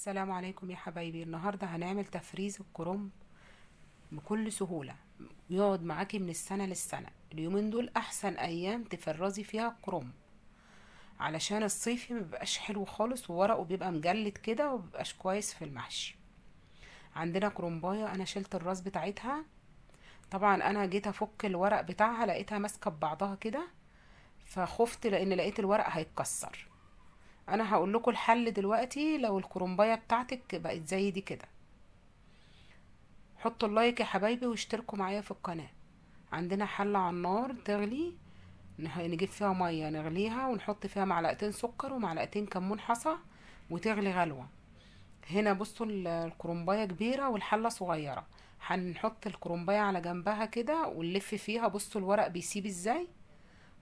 السلام عليكم يا حبايبي. النهاردة هنعمل تفريز الكرنب بكل سهولة، يقعد معاكي من السنة للسنة. اليومين دول أحسن أيام تفرزي فيها الكرنب، علشان الصيفي مبيبقاش حلو خالص وورقه بيبقى مجلد كده ومبيبقاش كويس في المحشي. عندنا كرنباية، أنا شلت الراس بتاعتها. طبعا أنا جيت أفك الورق بتاعها لقيتها ماسكة ببعضها كده، فخفت لأن لقيت الورق هيتكسر. أنا هقول لكم الحل دلوقتي لو الكرنباية بتاعتك بقت زي دي كده. حطوا اللايك يا حبايبي واشتركوا معايا في القناة. عندنا حلة على النار تغلي، نجيب فيها مية نغليها ونحط فيها معلقتين سكر ومعلقتين كمون حصى وتغلي غلوة. هنا بصوا الكرنباية كبيرة والحلة صغيرة. هنحط الكرنباية على جنبها كده ونلف فيها. بصوا الورق بيسيب ازاي،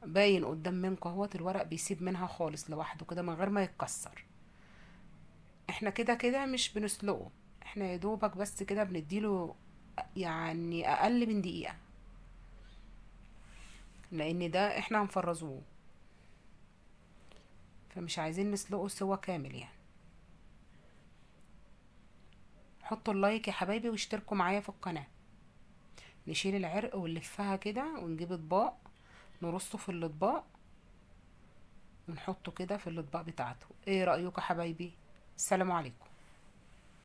باين قدام منكم اهوت. الورق بيسيب منها خالص لوحده كده من غير ما يتكسر. احنا كده كده مش بنسلقه، احنا يا دوبك بس كده بنديله يعني اقل من دقيقة، لان ده احنا هنفرزوه، فمش عايزين نسلقه سوا كامل يعني. حطوا اللايك يا حبايبي واشتركوا معايا في القناة. نشيل العرق ونلفها كده ونجيب اطباق، نرصه في الاطباق ونحطه كده في الاطباق بتاعته. ايه رأيكم يا حبايبي؟ السلام عليكم.